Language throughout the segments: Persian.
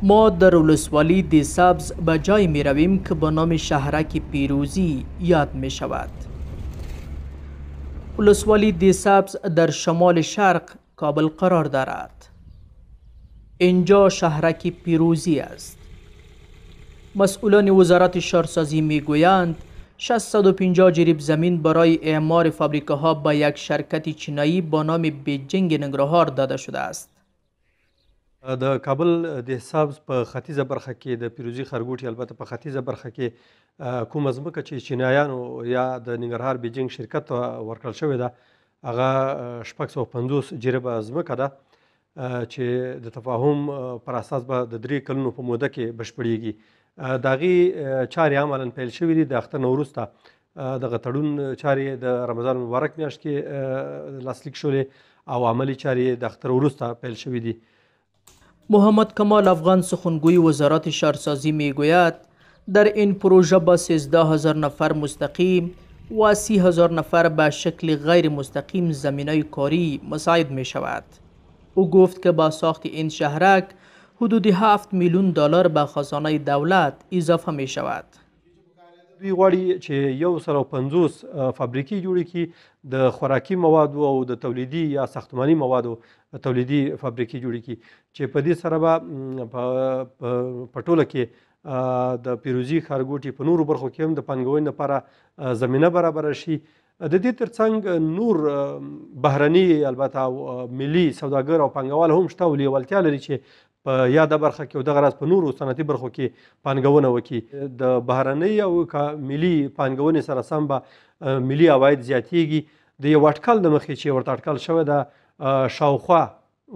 ما در ولسوالی دی سبز به جای می رویم که به نام شهرک پیروزی یاد می شود. ولسوالی دی سبز در شمال شرق کابل قرار دارد. اینجا شهرک پیروزی است. مسئولان وزارت شهرسازی می گویند 650 جریب زمین برای اعمار فابریکه ها به یک شرکت چینایی با نام بیجینگ ننګرهار داده شده است. د کابل د سبز په ختیځه برخه کې د پیروزي ښارګوټي البته په ختیځه برخه کې کومه ځمکه چې چینایانو یا د ننګرهار بیجینګ شرکت ته ورکړل شوې ده هغه 650 جریبه ځمکه ده چې د تفاهم پر اساس به د 3 کلونو په موده کې بشپړیږي. د هغې چارې عملاً پیل شوي دي. د اختر نه وروسته دغه تړون چارې د رمضان مبارک میاشت کې لاسلیک شولې او عملی چارې د اختر وروسته پیل شوي دي. محمد کمال افغان سخنگوی وزارت شهرسازی میگوید در این پروژه با 13,000 نفر مستقیم و 30,000 نفر به شکل غیر مستقیم زمینای کاری مساعد می شود. او گفت که با ساخت این شهرک حدود 7 میلیون دلار به خزانه دولت اضافه می شود. دوی غواړي چې 150 فابریکې جوړې کړي د خوراکي موادو او د تولیدي یا ساختماني موادو تولیدي فابریکې جوړې کړي چې په دې سره به په ټوله کې د پیروزي ښارګوټي په نورو برخو کې هم د پانګونې لپاره زمینه برابره شي. د دې ترڅنګ نور بهرني البته او ملي سوداګر او پانګوال هم شته او لیوالتیا لري چې په یاده برخه کې او دغه راز په نورو صنعتي برخو کې پانګونه وکړي. د بهرنۍ او ملي پانګونې سره سم به ملي عواید زیاتیږي. د یو اټکل د مخې چې ورته اټکل شوی ده شاوخوا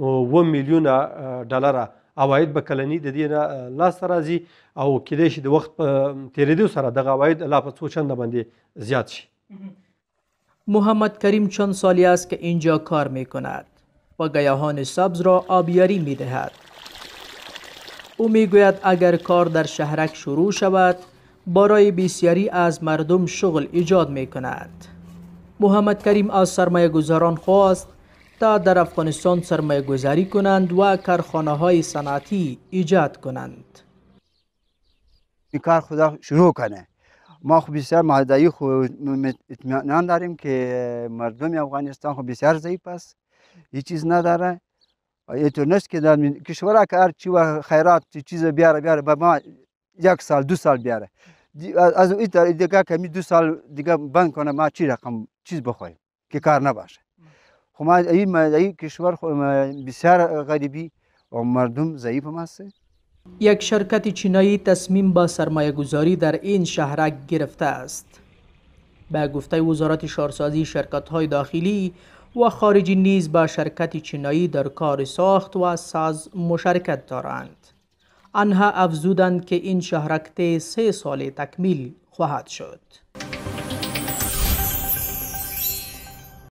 2 میلیونه ډالره عواید به کلني د دې نه لاسته راځي او کیدای شي د وخت په تېرېدو سره دغه عواید لا په څو چنده باندې زیات شي. محمد کریم چند سالی است که اینجا کار می کند و گیاهان سبز را آبیاری می دهد. او می گوید اگر کار در شهرک شروع شود برای بسیاری از مردم شغل ایجاد می کند. محمد کریم از سرمایه گذاران خواست تا در افغانستان سرمایه گذاری کنند و کارخانه های صنعتی ایجاد کنند. این کار خدا شروع کنه. ما خب بسیار مهدایی خود اطمینان داریم که مردم افغانستان خب بسیار ضعیف است. هیچ چیز نداره. اینطور نیست که در کشور که هر چی و خیرات چیز بیاره به ما 1 سال 2 سال بیاره. از این دیگه کمی 2 سال دیگه بند کنه ما چی رقم چیز بخوریم که کار نباشه. خب ما این کشور بسیار غریبی و مردم ضعیف هم هست. یک شرکت چینایی تصمیم به سرمایه گذاری در این شهرک گرفته است. به گفته وزارت شهرسازی شرکت های داخلی و خارجی نیز با شرکت چینایی در کار ساخت و ساز مشارکت دارند. آنها افزودند که این شهرک طی 3 سال تکمیل خواهد شد.